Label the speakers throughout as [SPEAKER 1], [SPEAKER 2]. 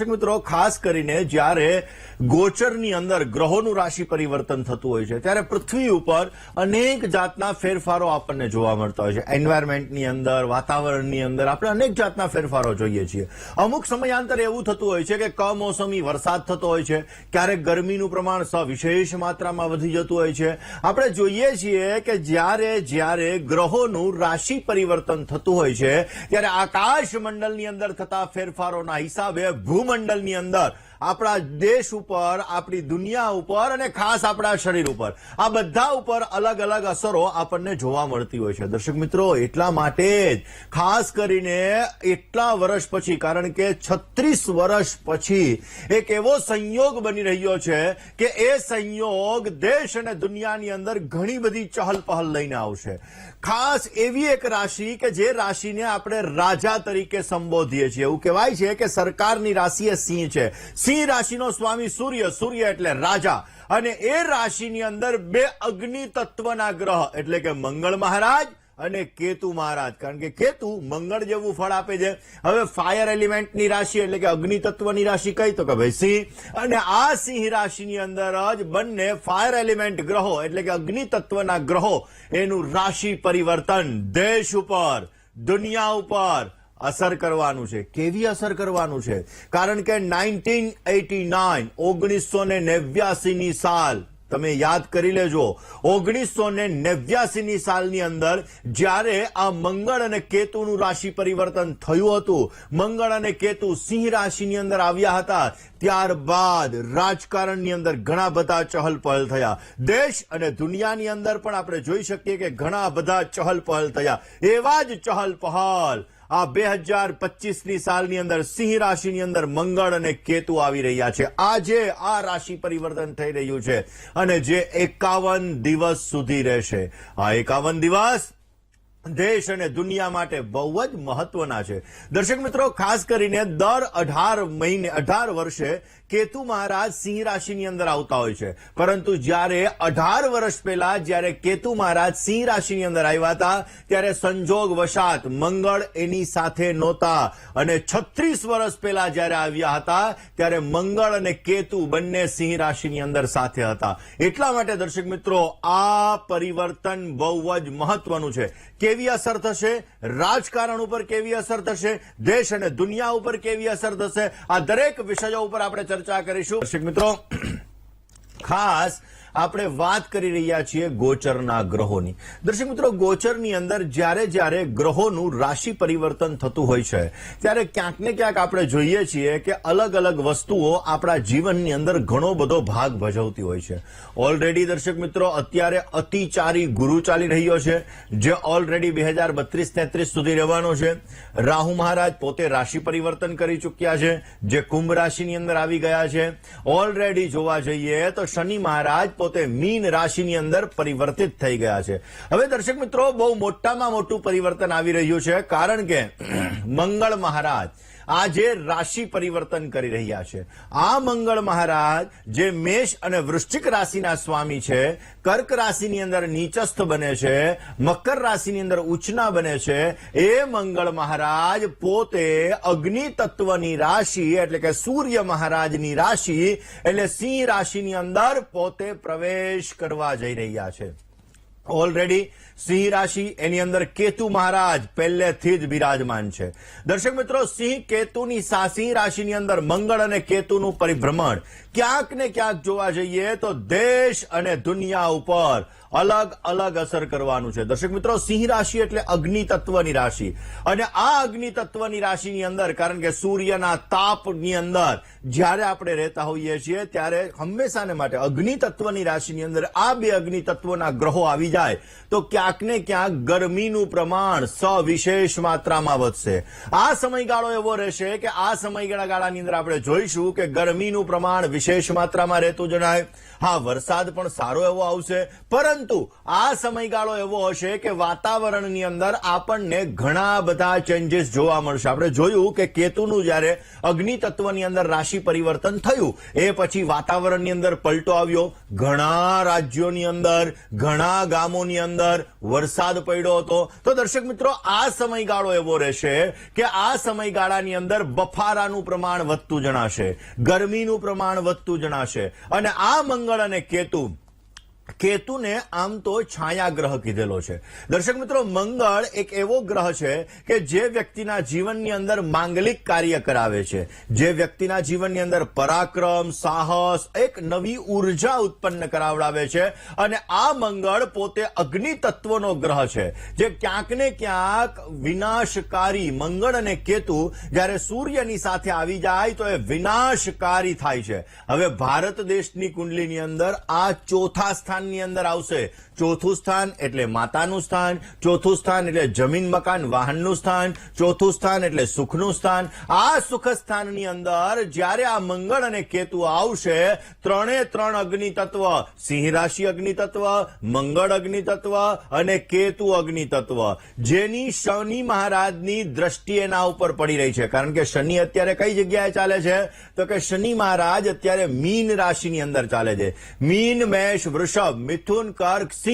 [SPEAKER 1] મિત્રો ખાસ કરીને જ્યારે ગોચરની અંદર ગ્રહોનું રાશિ પરિવર્તન થતું હોય છે ત્યારે પૃથ્વી ઉપર અનેક જાતના ફેરફારો આપણને જોવા મળતા હોય છે. એન્વાયરમેન્ટની અંદર, વાતાવરણની અંદર આપણે અનેક જાતના ફેરફારો જોઈએ છીએ. અમુક સમયાંતરે એવું થતું હોય છે કે કમોસમી વરસાદ થતો હોય છે, ક્યારેક ગરમીનું પ્રમાણ સવિશેષ માત્રામાં વધી જતું હોય છે. આપણે જોઈએ છીએ કે જ્યારે ગ્રહોનું રાશિ પરિવર્તન થતું હોય છે ત્યારે આકાશ મંડળની અંદર થતા ફેરફારોના હિસાબે ભૂમંડળની અંદર આપણા દેશ ઉપર, આપણી દુનિયા ઉપર અને ખાસ આપણા શરીર ઉપર, આ બધા ઉપર અલગ અલગ અસરો આપણને જોવા મળતી હોય છે. દર્શક મિત્રો, એટલા માટે જ ખાસ કરીને એટલા વર્ષ પછી, કારણ કે 36 વર્ષ પછી એક એવો સંયોગ બની રહ્યો છે કે એ સંયોગ દેશ અને દુનિયાની અંદર ઘણી બધી ચહલ પહલ લઈને આવશે. ખાસ એવી એક રાશિ કે જે રાશિને આપણે રાજા તરીકે સંબોધીએ છીએ. એવું કહેવાય છે કે સરકારની રાશિ એ સિંહ છે. સિંહ રાશિનો સ્વામી સૂર્ય, સૂર્ય એટલે રાજા, અને એ રાશિની અંદર બે અગ્નિ તત્વના ગ્રહ એટલે કે મંગળ મહારાજ અને કેતુ મહારાજ. કારણ કે કેતુ મંગળ જેવું ફળ આપે છે. હવે ફાયર એલિમેન્ટની રાશિ એટલે કે અગ્નિ તત્વની રાશિ કઈ, તો કે ભાઈ સિંહ. અને આ સિંહ રાશિની અંદર જ બંને ફાયર એલિમેન્ટ ગ્રહો એટલે કે અગ્નિ તત્વના ગ્રહો એનું રાશિ પરિવર્તન દેશ ઉપર, દુનિયા ઉપર અસર કરવાનું છે. કેવી અસર કરવાનું છે? કારણ કે 1989 1989ની સાલ તમે યાદ કરી લેજો. 1989ની સાલની અંદર જ્યારે આ મંગળ અને કેતુનું રાશિ પરિવર્તન થયું હતું, મંગળ અને કેતુ સિંહ રાશિની અંદર આવ્યા હતા, ત્યારબાદ રાજકારણની અંદર ઘણા બધા ચહલ પહલ થયા. દેશ અને દુનિયાની અંદર પણ આપણે જોઈ શકીએ કે ઘણા બધા ચહલ પહલ થયા. એવા જ ચહલ પહલ આ 2025ની સાલની અંદર સિંહ રાશિની અંદર મંગળ અને કેતુ આવી રહ્યા છે. આજે આ રાશિ પરિવર્તન થઈ રહ્યું છે અને જે 51 દિવસ સુધી રહેશે. આ 51 દિવસ દેશ અને દુનિયા માટે બહુ જ મહત્વના છે. દર્શક મિત્રો, ખાસ કરીને દર 18 વર્ષે કેતુ મહારાજ સિંહ રાશિની અંદર આવતા હોય છે. પરંતુ જ્યારે 18 વર્ષ પહેલા જ્યારે કેતુ મહારાજ સિંહ રાશિની અંદર આવ્યા હતા ત્યારે સંજોગ વશાત મંગળ એની સાથે નહોતા, અને 36 વર્ષ પહેલા જ્યારે આવ્યા હતા ત્યારે મંગળ અને કેતુ બંને સિંહ રાશિની અંદર સાથે હતા. એટલા માટે દર્શક મિત્રો, આ પરિવર્તન બહુ જ મહત્વનું છે. કેવી અસર થશે? રાજકારણ ઉપર કેવી અસર થશે? દેશ અને દુનિયા ઉપર કેવી અસર થશે? આ દરેક વિષયો ઉપર આપણે ચર્ચા કરીશું. દર્શક મિત્રો, ખાસ આપણે વાત કરી રહ્યા છીએ ગોચરના ગ્રહોની. દર્શક મિત્રો, ગોચરની અંદર જ્યારે ગ્રહોનું રાશિ પરિવર્તન થતું હોય છે ત્યારે ક્યાંક ને ક્યાંક આપણે જોઈએ છીએ કે અલગ અલગ વસ્તુઓ આપણા જીવનની અંદર ઘણો બધો ભાગ ભજવતી હોય છે. ઓલરેડી દર્શક મિત્રો, અત્યારે અતિચારી ગુરુ ચાલી રહ્યો છે, જે ઓલરેડી 2032-33 સુધી રહેવાનો છે. રાહુ મહારાજ પોતે રાશિ પરિવર્તન કરી ચૂક્યા છે, જે કુંભ રાશિની અંદર આવી ગયા છે. ઓલરેડી જોવા જઈએ તો શનિ મહારાજ પોતે મીન રાશિની અંદર પરિવર્તિત થઈ ગયા છે. હવે દર્શક મિત્રો, બહુ મોટામાં મોટું પરિવર્તન આવી રહ્યું છે, કારણ કે મંગળ મહારાજ આજે રાશિ પરિવર્તન કરી રહ્યા છે. આ મંગળ મહારાજ જે મેષ અને વૃશ્ચિક રાશિના સ્વામી છે, કર્ક રાશિની અંદર નીચસ્થ બને છે, મકર રાશિની અંદર ઉચ્ચના બને છે. એ મંગળ મહારાજ પોતે અગ્નિ તત્વની રાશિ એટલે કે સૂર્ય મહારાજની રાશિ એટલે સિંહ રાશિની અંદર પોતે પ્રવેશ કરવા જઈ રહ્યા છે. ઓલરેડી સિંહ રાશિ એની અંદર કેતુ મહારાજ પહેલેથી જ બિરાજમાન છે. દર્શક મિત્રો, સિંહ રાશિની અંદર મંગળ અને કેતુનું પરિભ્રમણ ક્યાંક ને ક્યાંક જોવા જઈએ તો દેશ અને દુનિયા ઉપર અલગ અલગ અસર કરવાનું છે. દર્શક મિત્રો, સિંહ રાશિ એટલે અગ્નિ તત્વની રાશિ, અને આ અગ્નિ તત્વની રાશિની અંદર, કારણ કે સૂર્યના તાપની અંદર જ્યારે આપણે રહેતા હોઈએ છીએ ત્યારે હંમેશાને માટે અગ્નિ તત્વની રાશિની અંદર આ બે અગ્નિ તત્વના ગ્રહો આવી જાય તો ક્યાંક ને ક્યાંક ગરમીનું પ્રમાણ સવિશેષ માત્રામાં વધશે. આ સમયગાળો એવો રહેશે કે આ સમયગાળાની અંદર આપણે જોઈશું કે ગરમીનું પ્રમાણ વિશેષ માત્રામાં રહેતું જણાય. હા, વરસાદ પણ સારો એવો આવશે, પરંતુ આ સમયગાળો એવો હશે કે વાતાવરણની અંદર આપણને ઘણા બધા ચેન્જીસ જોવા મળશે. આપણે જોયું કે કેતુનું જયારે અગ્નિ તત્વની અંદર રાશિ પરિવર્તન થયું એ પછી વાતાવરણની અંદર પલટો આવ્યો. ઘણા રાજ્યોની અંદર, ઘણા ગામોની અંદર વરસાદ પડ્યો હતો. તો દર્શક મિત્રો, આ સમયગાળો એવો રહેશે કે આ સમયગાળાની અંદર બફારાનું પ્રમાણ વધતું જણાશે, ગરમીનું પ્રમાણ વધતું જણાશે. અને આ મંગળ અને કેતુને આમ તો છાયા ગ્રહ કીધેલો છે. દર્શક મિત્રો, મંગળ એક એવો ગ્રહ છે કે જે વ્યક્તિના જીવનની અંદર માંગલિક કાર્ય કરાવે છે, જે વ્યક્તિના જીવનની અંદર પરાક્રમ, સાહસ, એક નવી ઉર્જા ઉત્પન્ન કરાવડાવે છે. અને આ મંગળ પોતે અગ્નિ તત્વનો ગ્રહ છે, જે ક્યાંક ને ક્યાંક વિનાશકારી. મંગળ અને કેતુ જ્યારે સૂર્યની સાથે આવી જાય તો એ વિનાશકારી થાય છે. હવે ભારત દેશની કુંડલીની અંદર આ ચોથા સ્થાનની અંદર આવશે. ચોથું સ્થાન એટલે માતાનું સ્થાન, ચોથું સ્થાન એટલે જમીન મકાન વાહનનું સ્થાન, ચોથું સ્થાન એટલે સુખનું સ્થાન. આ સુખ સ્થાનની અંદર જ્યારે આ મંગળ અને કેતુ આવશે, ત્રણે ત્રણ અગ્નિ તત્વ, સિંહ રાશિ અગ્નિ તત્વ, મંગળ અગ્નિ તત્વ અને કેતુ અગ્નિ તત્વ, જેની શનિ મહારાજની દ્રષ્ટિ એના ઉપર પડી રહી છે. કારણ કે શનિ અત્યારે કઈ જગ્યાએ ચાલે છે? તો કે શનિ મહારાજ અત્યારે મીન રાશિની અંદર ચાલે છે. મીન, મેષ, વૃષભ, મિથુન, કર્ક, સિંહ.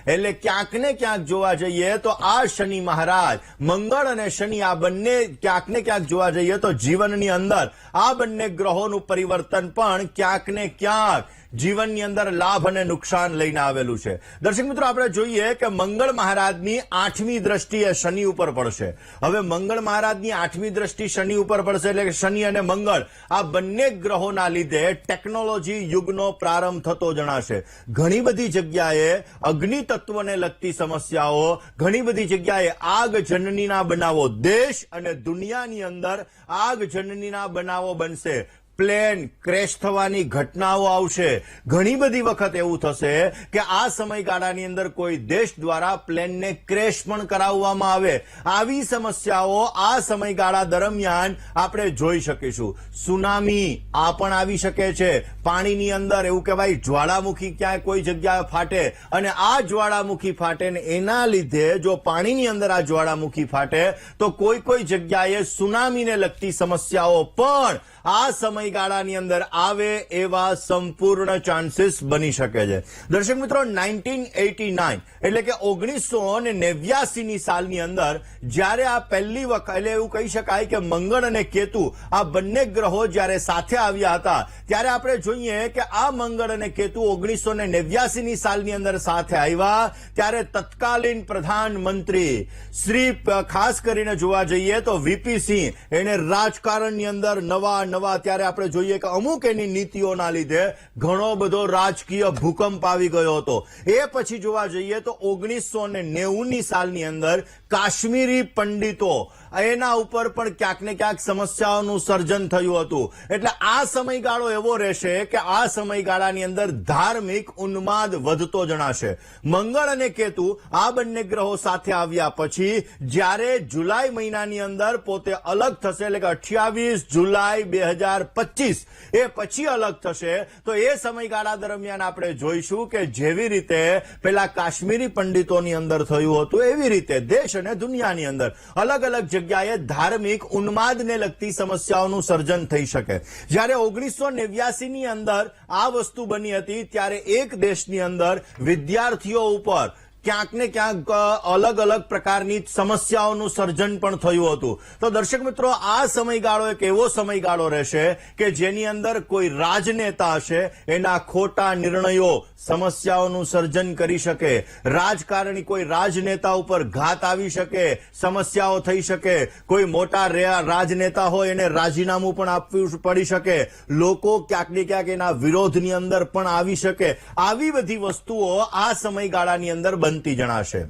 [SPEAKER 1] એટલે ક્યાંક ને ક્યાંક જોવા જઈએ તો આ શનિ મહારાજ, મંગળ અને શનિ, આ બંને ક્યાંક ને ક્યાંક જોવા જઈએ તો જીવનની અંદર આ બંને ગ્રહોનું પરિવર્તન પણ ક્યાંક ને ક્યાંક જીવનની અંદર લાભ અને નુકસાન લઈને આવેલું છે. દર્શક મિત્રો, આપણે જોઈએ કે મંગળ મહારાજની 8મી દ્રષ્ટિ એ શનિ ઉપર પડશે. હવે મંગળ મહારાજની 8મી દ્રષ્ટિ શનિ ઉપર પડશે એટલે કે શનિ અને મંગળ આ બંને ગ્રહોના લીધે ટેકનોલોજી યુગનો પ્રારંભ થતો જણાશે. ઘણી બધી જગ્યાએ અગ્નિ તત્વને લગતી સમસ્યાઓ, ઘણી બધી જગ્યાએ આગ જનનીના બનાવો, દેશ અને દુનિયાની અંદર આગ જનનીના બનાવો બનશે. પ્લેન ક્રેશ થવાની ઘટનાઓ આવશે. ઘણી બધી વખત એવું થશે કે આ સમયગાળાની અંદર કોઈ દેશ દ્વારા પ્લેનને ક્રેશ પણ કરાવવામાં આવે. આવી સમસ્યાઓ આ સમયગાળા દરમિયાન આપણે જોઈ શકીશું. સુનામી આ પણ આવી શકે છે. પાણીની અંદર એવું કહેવાય જ્વાળામુખી ક્યાંય કોઈ જગ્યાએ ફાટે અને આ જ્વાળામુખી ફાટે ને એના લીધે જો પાણીની અંદર આ જ્વાળામુખી ફાટે તો કોઈ જગ્યાએ સુનામીને લગતી સમસ્યાઓ પણ આ સમયગાળાની અંદર આવે એવા સંપૂર્ણ ચાન્સીસ બની શકે છે. દર્શક મિત્રો, 1989 એટલે કે 1989 ની સાલની અંદર જ્યારે આ પહેલી વખત, એટલે એવું કહી શકાય કે મંગળ અને કેતુ આ બંને ગ્રહો જ્યારે સાથે આવ્યા હતા, ત્યારે આપણે જોઈએ કે આ મંગળ અને કેતુ 1989 ની સાલની અંદર સાથે આવ્યા ત્યારે તત્કાલીન પ્રધાનમંત્રી શ્રી, ખાસ કરીને જોવા જઈએ તો વીપી સિંહ, એને રાજકારણની અંદર નવા ત્યારે આપણે જોઈએ કે અમુક એની નીતિઓના લીધે ઘણો બધો રાજકીય ભૂકંપ આવી ગયો હતો. એ પછી જોવા જઈએ તો 1990 ની સાલની અંદર કાશ્મીરી પંડિતો, એના ઉપર પણ ક્યાંક ને ક્યાંક સમસ્યાઓનું સર્જન થયું હતું. એટલે આ સમયગાળો એવો રહેશે કે આ સમયગાળાની અંદર ધાર્મિક ઉન્માદ વધતો જણાશે. મંગળ અને કેતુ આ બંને ગ્રહો સાથે આવ્યા પછી જ્યારે જુલાઈ મહિનાની અંદર પોતે અલગ થશે, એટલે કે 28 જુલાઈ 2025 એ પછી અલગ થશે, તો એ સમયગાળા દરમિયાન આપણે જોઈશું કે જેવી રીતે પેલા કાશ્મીરી પંડિતોની અંદર થયું હતું એવી રીતે દેશ અને દુનિયાની અંદર અલગ અલગ જગ્યાએ ધાર્મિક ઉન્માદને લગતી સમસ્યાઓનું સર્જન થઈ શકે. જ્યારે 1989 ની અંદર આ વસ્તુ બની હતી ત્યારે એક દેશની અંદર વિદ્યાર્થીઓ ઉપર ક્યાંક ને ક્યાંક અલગ અલગ પ્રકારની સમસ્યાઓનું સર્જન પણ થયું હતું. તો દર્શક મિત્રો, આ સમયગાળો એક એવો સમયગાળો રહેશે કે જેની અંદર કોઈ રાજનેતા હશે, એના ખોટા નિર્ણયો સમસ્યાઓનું સર્જન કરી શકે. રાજકારણી કોઈ રાજનેતા ઉપર ઘાત આવી શકે, સમસ્યાઓ થઈ શકે. કોઈ મોટા રાજનેતા હોય એને રાજીનામું પણ આપવું પડી શકે. લોકો ક્યાંક ને ક્યાંક એના વિરોધની અંદર પણ આવી શકે. આવી બધી વસ્તુઓ આ સમયગાળાની અંદર બનતી જણાશે.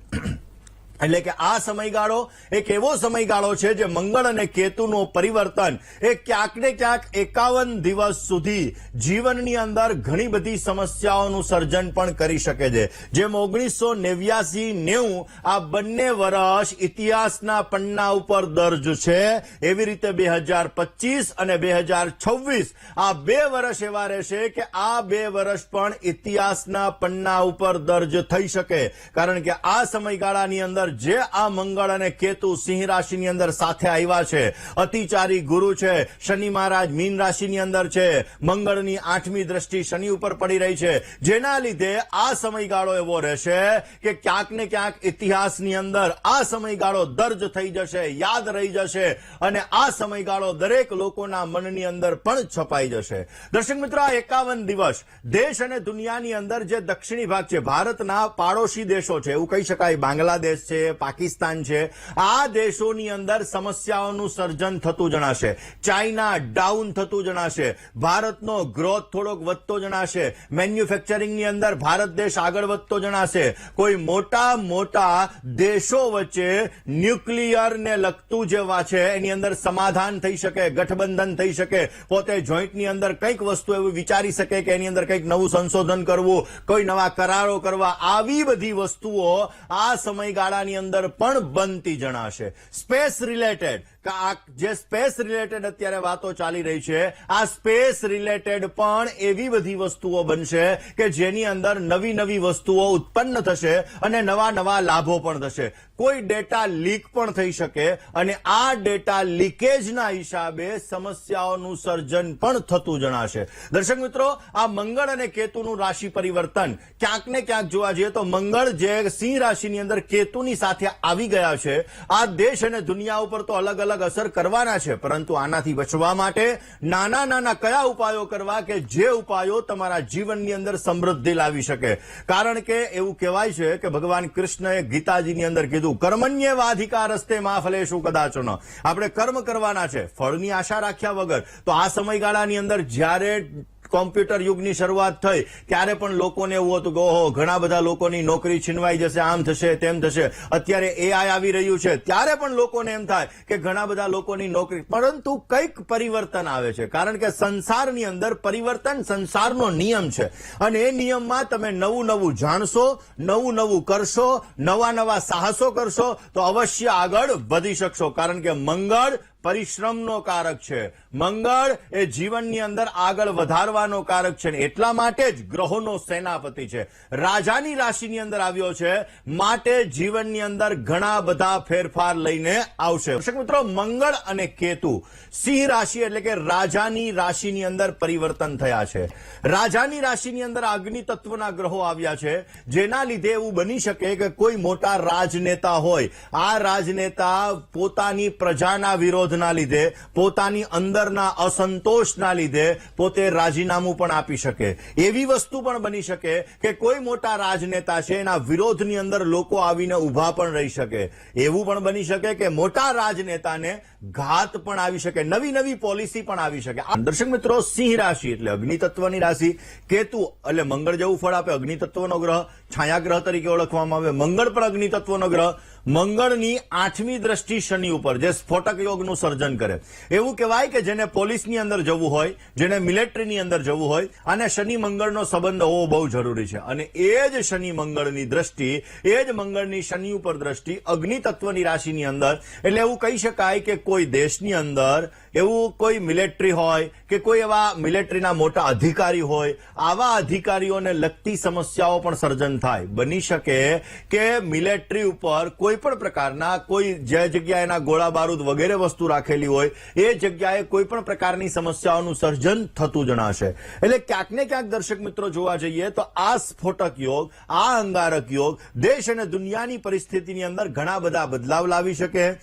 [SPEAKER 1] એટલે કે આ સમયગાળો એક એવો સમયગાળો છે જે મંગળ અને કેતુનું પરિવર્તન એ ક્યાંક ને ક્યાંક 51 દિવસ સુધી જીવનની અંદર ઘણી બધી સમસ્યાઓનું સર્જન પણ કરી શકે છે. જેમ 1989-90 આ બંને વર્ષ ઇતિહાસના પન્ના ઉપર દર્જ છે, એવી રીતે 2025 અને 2026 આ 2 વર્ષ એવા રહેશે કે આ 2 વર્ષ પણ ઇતિહાસના પન્ના ઉપર દર્જ થઈ શકે. કારણ કે આ સમયગાળાની અંદર જે આ મંગળ અને કેતુ સિંહ રાશિની અંદર સાથે આવ્યા છે, અતિચારી ગુરુ છે, શનિ મહારાજ મીન રાશિની અંદર છે, મંગળની 8મી દ્રષ્ટિ શનિ ઉપર પડી રહી છે, જેના લીધે આ સમયગાળો એવો રહેશે કે ક્યાંક ને ક્યાંક ઇતિહાસની અંદર આ સમયગાળો દર્જ થઈ જશે, યાદ રહી જશે અને આ સમયગાળો દરેક લોકોના મનની અંદર પણ છપાઈ જશે. દર્શક મિત્રો, આ 51 દિવસ દેશ અને દુનિયાની અંદર જે દક્ષિણી ભાગ છે, ભારતના પાડોશી દેશો છે, એવું કહી શકાય, બાંગ્લાદેશ છે, પાકિસ્તાન છે, આ દેશોની અંદર સમસ્યાઓનું સર્જન થતું જણાશે. ચાઇના ડાઉન થતું જણાશે, ભારતનો ગ્રોથ થોડોક વધતો જણાશે, મેન્યુફેક્ચરિંગની અંદર ભારત દેશ આગળ વધતો જણાશે. કોઈ મોટા મોટા દેશો વચ્ચે ન્યુક્લિયરને લગતું જેવા છે એની અંદર સમાધાન થઈ શકે, ગઠબંધન થઈ શકે, પોતે જોઈન્ટની અંદર કંઈક વસ્તુ એવું વિચારી શકે કે એની અંદર કંઈક નવું સંશોધન કરવું, કોઈ નવા કરારો કરવા, આવી બધી વસ્તુઓ આ સમયગાળાની અંદર પણ બનતી જણાશે. સ્પેસ રિલેટેડ જે સ્પેસ રિલેટેડ અત્યારે વાતો ચાલી રહી છે, આ સ્પેસ રિલેટેડ પણ એવી બધી વસ્તુઓ બનશે કે જેની અંદર નવી નવી વસ્તુઓ ઉત્પન્ન થશે અને નવા નવા લાભો પણ થશે. કોઈ ડેટા લીક પણ થઈ શકે અને આ ડેટા લીકેજના હિસાબે સમસ્યાઓનું સર્જન પણ થતું જણાશે. દર્શક મિત્રો, આ મંગળ અને કેતુનું રાશિ પરિવર્તન ક્યાંક ને ક્યાંક જોવા જઈએ તો મંગળ જે સિંહ રાશિની અંદર કેતુની સાથે આવી ગયા છે, આ દેશ અને દુનિયા ઉપર તો અલગ અલગ અસર કરવાના છે, પરંતુ આનાથી બચવા માટે નાના નાના કયા ઉપાયો કરવા કે જે ઉપાયો તમારા જીવનની અંદર સમૃદ્ધિ લાવી શકે. કારણ કે એવું કહેવાય છે કે ભગવાન કૃષ્ણએ ગીતાજીની અંદર કીધું, કર્મણ્યેવાધિકારસ્તે મા ફલેષુ કદાચન. આપણે કર્મ કરવાના છે, ફળની આશા રાખ્યા વગર. તો આ સમયગાળાની અંદર જ્યારે કોમ્પ્યુટર યુગની શરૂઆત થઈ ત્યારે પણ લોકોને એવું હતું કે ઓહો, ઘણા બધા લોકોની નોકરી છીનવાઈ જશે, આમ થશે તેમ થશે. અત્યારે એઆઈ આવી રહ્યું છે ત્યારે પણ લોકોને એમ થાય કે ઘણા બધા લોકોની નોકરી, પરંતુ કંઈક પરિવર્તન આવે છે. કારણ કે સંસારની અંદર પરિવર્તન સંસારનો નિયમ છે અને એ નિયમમાં તમે નવું નવું જાણશો, નવું નવું કરશો, નવા નવા સાહસો કરશો તો અવશ્ય આગળ વધી શકશો. કારણ કે મંગળ પરિશ્રમનો કારક છે, મંગળ એ જીવનની અંદર આગળ વધારવાનો કારક છે, એટલા માટે જ ગ્રહોનો સેનાપતિ છે, રાજાની રાશિની અંદર આવ્યો છે, માટે જીવનની અંદર ઘણા બધા ફેરફાર લઈને આવશે. દર્શક મિત્રો, મંગળ અને કેતુ સિંહ રાશિ એટલે કે રાજાની રાશિની અંદર પરિવર્તન થયા છે. રાજાની રાશિની અંદર અગ્નિ તત્વના ગ્રહો આવ્યા છે, જેના લીધે એવું બની શકે કે કોઈ મોટા રાજનેતા હોય, આ રાજનેતા પોતાની પ્રજાના વિરોધ ના લીધે, પોતાની અંદરના અસંતોષના લીધે પોતે રાજીનામું પણ આપી શકે. એવી વસ્તુ પણ બની શકે કે કોઈ મોટા રાજનેતા છે, એના વિરોધની અંદર લોકો આવીને ઉભા પણ રહી શકે. એવું પણ બની શકે કે મોટા રાજનેતાને ઘાત પણ આવી શકે, નવી નવી પોલિસી પણ આવી શકે. દર્શક મિત્રો, સિંહ રાશિ એટલે અગ્નિ તત્વની રાશિ, કેતુ એટલે મંગળ જેવું ફળ આપે, અગ્નિ તત્વનો ગ્રહ, છાયા ગ્રહ તરીકે ઓળખવામાં આવે. મંગળ પર અગ્નિ તત્વનો ગ્રહ, મંગળની 8મી દ્રષ્ટિ શનિ ઉપર, જે સ્ફોટક યોગનું સર્જન કરે. એવું કહેવાય કે જેને પોલીસની અંદર જવું હોય, જેને મિલિટરીની અંદર જવું હોય, અને શનિ મંગળનો સંબંધ હોવો બહુ જરૂરી છે. અને એ જ શનિ મંગળની દ્રષ્ટિ, એ જ મંગળની શનિ ઉપર દ્રષ્ટિ અગ્નિ તત્વની રાશિની અંદર, એટલે એવું કહી શકાય કે કોઈ દેશની અંદર એવું કોઈ મિલિટરી હોય કે કોઈ એવા મિલિટરીના મોટા અધિકારી હોય, આવા અધિકારીઓને લગતી સમસ્યાઓ પણ સર્જન થાય. બની શકે કે મિલિટરી ઉપર કોઈ પણ પ્રકારના, કોઈ જે જગ્યાએ એના ગોળા બારૂદ વગેરે વસ્તુ રાખેલી હોય એ જગ્યાએ કોઈ પણ પ્રકારની સમસ્યાઓનું સર્જન થતું જણાશે. એટલે ક્યાંક ને ક્યાંક દર્શક મિત્રો જોવા જઈએ તો આ સ્ફોટક યોગ, આ અંગારક યોગ દેશ અને દુનિયાની પરિસ્થિતિની અંદર ઘણા બધા બદલાવ લાવી શકે.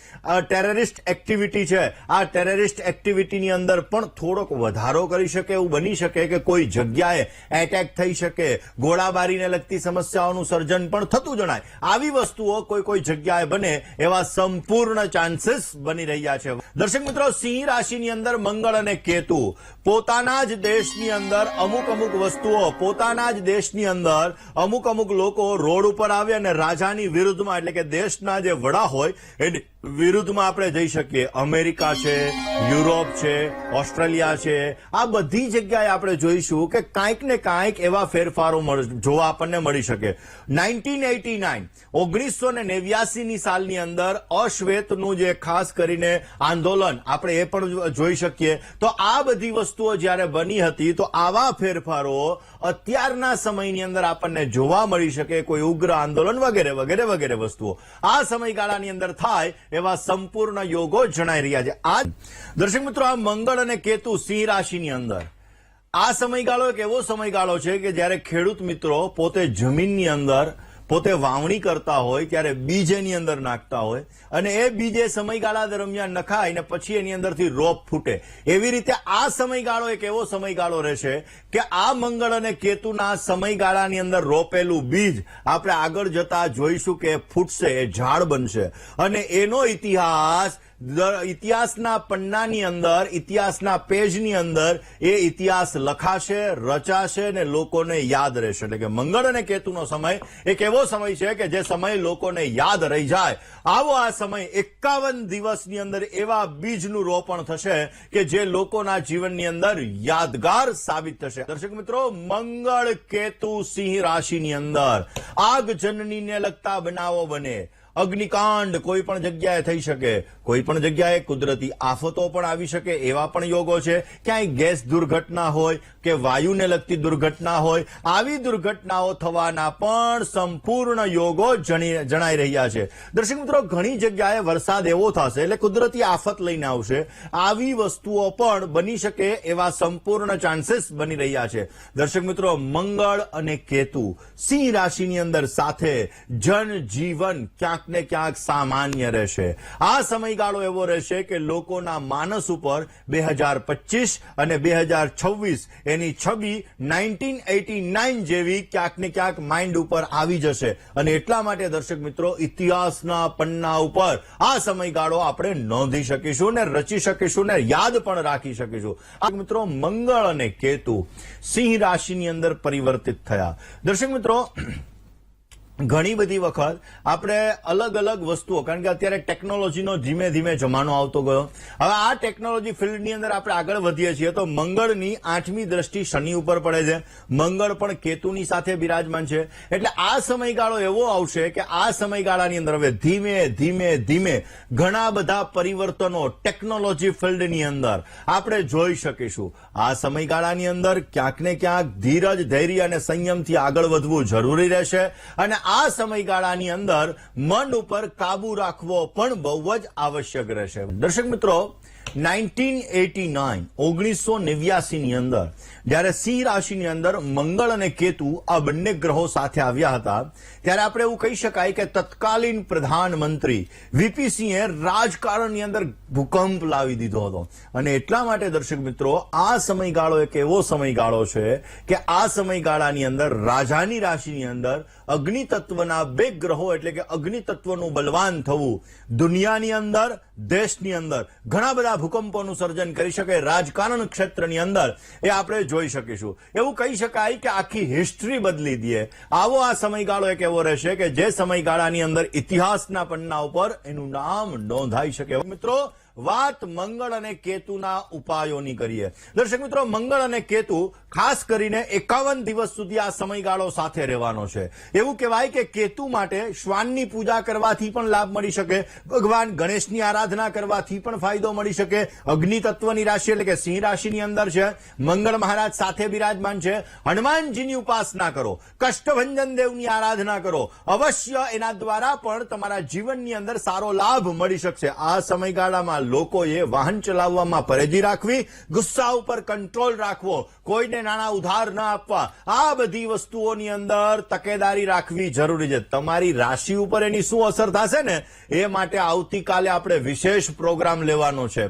[SPEAKER 1] ટેરરિસ્ટ એક્ટિવિટી છે, આ ટેરરિસ્ટ ટેરરિસ્ટ એક્ટિવિટીની અંદર પણ થોડોક વધારો કરી શકે એવું બની શકે કે કોઈ જગ્યાએ એટેક થઈ શકે, ગોળાબારીને લગતી સમસ્યાઓનું સર્જન પણ થતું જણાય. આવી વસ્તુઓ કોઈ જગ્યાએ બને એવા સંપૂર્ણ ચાન્સીસ બની રહ્યા છે. દર્શક મિત્રો, સિંહ રાશિની અંદર મંગળ અને કેતુ પોતાના જ દેશની અંદર અમુક વસ્તુઓ, પોતાના જ દેશની અંદર અમુક લોકો રોડ ઉપર આવે અને રાજાની વિરુદ્ધમાં, એટલે કે દેશના જે વડા હોય એની વિરુદ્ધમાં આપણે જઈ શકીએ. અમેરિકા છે, યુરોપ છે, ઓસ્ટ્રેલિયા છે, આ બધી જગ્યાએ આપણે જોઈશું કે કાંઈક ને કાંઈક એવા ફેરફારો જોવા આપણને મળી શકે. 1989 ની સાલની અંદર અશ્વેતનું જે ખાસ કરીને આંદોલન આપણે એ પણ જોઈ શકીએ. તો આ બધી વસ્તુઓ જ્યારે બની હતી તો આવા ફેરફારો અત્યારના સમયની અંદર આપણને જોવા મળી શકે. કોઈ ઉગ્ર આંદોલન વગેરે વસ્તુઓ આ સમયગાળાની અંદર થાય એવા સંપૂર્ણ યોગો જણાઈ રહ્યા છે. આ દર્શક મિત્રો, આ મંગળ અને કેતુ સિંહ રાશિની અંદર આ સમયગાળો એક એવો સમયગાળો છે કે જ્યારે ખેડૂત મિત્રો પોતે જમીનની અંદર પોતે વાવણી કરતા હોય ત્યારે બીજ એની અંદર નાખતા હોય અને એ બીજ એ સમયગાળા દરમિયાન નખાય ને પછી એની અંદરથી રોપ ફૂટે. એવી રીતે આ સમયગાળો એક એવો સમયગાળો રહેશે કે આ મંગળ અને કેતુના સમયગાળાની અંદર રોપેલું બીજ આપણે આગળ જતા જોઈશું કે ફૂટશે, એ ઝાડ બનશે અને એનો ઇતિહાસના પન્નાની અંદર, ઇતિહાસના પેજની અંદર એ ઇતિહાસ લખાશે, રચાશે ને લોકોને યાદ રહેશે. એટલે કે મંગળ અને કેતુનો સમય એક એવો સમય છે કે જે સમય લોકોને યાદ રહી જાય. આવો આ સમય 51 દિવસની અંદર એવા બીજનું રોપણ થશે કે જે લોકોના જીવનની અંદર યાદગાર સાબિત થશે. દર્શક મિત્રો, મંગળ કેતુ સિંહ રાશિની અંદર આગજનનીને લગતા બનાવો બને. અગ્નિકાંડ કોઈ પણ જગ્યાએ થઈ શકે, કોઈ પણ જગ્યાએ કુદરતી આફતો પણ આવી શકે એવા પણ યોગો છે. ક્યાંય ગેસ દુર્ઘટના હોય કે વાયુને લગતી દુર્ઘટના હોય, આવી દુર્ઘટનાઓ થવાના પણ સંપૂર્ણ યોગો જણાઈ રહ્યા છે. દર્શક મિત્રો, ઘણી જગ્યાએ વરસાદ એવો થશે એટલે કુદરતી આફત લઈને આવશે. આવી વસ્તુઓ પણ બની શકે એવા સંપૂર્ણ ચાન્સીસ બની રહ્યા છે. દર્શક મિત્રો, મંગળ અને કેતુ સિંહ રાશિની અંદર સાથે જનજીવન ક્યાંક ને ક્યાંક સામાન્ય રહેશે. આ સમયગાળો એવો રહેશે કે લોકોના માનસ ઉપર 2025 અને 2026 એની છબી 1989 જેવી ક્યાંક ને ક્યાંક માઇન્ડ ઉપર આવી જશે અને એટલા માટે દર્શક મિત્રો, ઇતિહાસના પન્ના ઉપર આ સમયગાળો આપણે નોંધી શકીશું ને રચી શકીશું ને યાદ પણ રાખી શકીશું. આ મિત્રો, મંગળ અને કેતુ સિંહ રાશિની અંદર પરિવર્તિત થયા. દર્શક મિત્રો, ઘણી બધી વખત આપણે અલગ વસ્તુઓ, કારણ કે અત્યારે ટેકનોલોજીનો ધીમે ધીમે જમાનો આવતો ગયો. હવે આ ટેકનોલોજી ફિલ્ડની અંદર આપણે આગળ વધીએ છીએ તો મંગળની 8મી દ્રષ્ટિ શનિ ઉપર પડે છે. મંગળ પણ કેતુની સાથે બિરાજમાન છે. એટલે આ સમયગાળો એવો આવશે કે આ સમયગાળાની અંદર હવે ધીમે ઘણા બધા પરિવર્તનો ટેકનોલોજી ફિલ્ડની અંદર આપણે જોઈ શકીશું. આ સમયગાળાની અંદર ક્યાંક ને ક્યાંક ધીરજ, ધૈર્ય અને સંયમથી આગળ વધવું જરૂરી રહેશે અને આ સમયગાળાની અંદર મન ઉપર કાબુ રાખવો પણ બહુ જ આવશ્યક રહેશે. દર્શક મિત્રો, 1989 ની અંદર જ્યારે સિંહ રાશિની અંદર મંગળ અને કેતુ આ બંને ગ્રહો સાથે આવ્યા હતા ત્યારે આપણે એવું કહી શકાય કે તત્કાલીન પ્રધાનમંત્રી વીપી સિંહે રાજકારણની અંદર ભૂકંપ લાવી દીધો હતો. અને એટલા માટે દર્શક મિત્રો, આ સમયગાળો એક એવો સમયગાળો છે કે આ સમયગાળાની અંદર રાજાની રાશિની અંદર અગ્નિ તત્વના 2 ગ્રહો, એટલે કે અગ્નિ તત્વનું બલવાન થવું દુનિયાની અંદર, દેશની અંદર ઘણા બધા ભૂકંપોનું સર્જન કરી શકે. રાજકારણ ક્ષેત્રની અંદર એ આપણે જોઈ શકીશું. એવું કહી શકાય કે આખી હિસ્ટ્રી બદલી દે. આવો આ સમયગાળો એક એવો રહેશે કે જે સમયગાળાની અંદર ઇતિહાસના પન્ના ઉપર એનું નામ નોંધાઈ શકે. મિત્રો, વાત મંગળ અને કેતુના ઉપાયોની કરીએ. દર્શક મિત્રો, મંગળ અને કેતુ ખાસ કરીને 51 દિવસ સુધી આ સમયગાળો સાથે રહેવાનો છે. એવું કહેવાય કે કેતુ માટે શ્વાનની પૂજા કરવાથી પણ લાભ મળી શકે, ભગવાન ગણેશની આરાધના કરવાથી પણ ફાયદો મળી શકે. અગ્નિ તત્વની રાશિ એટલે કે સિંહ રાશિની અંદર છે, મંગળ મહારાજ સાથે બિરાજમાન છે. હનુમાનજીની ઉપાસના કરો, કષ્ટભંજન દેવની આરાધના કરો, અવશ્ય એના દ્વારા પણ તમારા જીવનની અંદર સારો લાભ મળી શકશે. આ સમયગાળામાં લોકોએ વાહન ચલાવવામાં પરેજી રાખવી, ગુસ્સા ઉપર કંટ્રોલ રાખવો, કોઈને નાણાં ઉધાર ન આપવા, આ બધી વસ્તુઓની અંદર તકેદારી રાખવી જરૂરી છે. તમારી રાશિ ઉપર એની શું અસર થશે ને એ માટે આવતીકાલે આપણે વિશેષ પ્રોગ્રામ લેવાનો છે.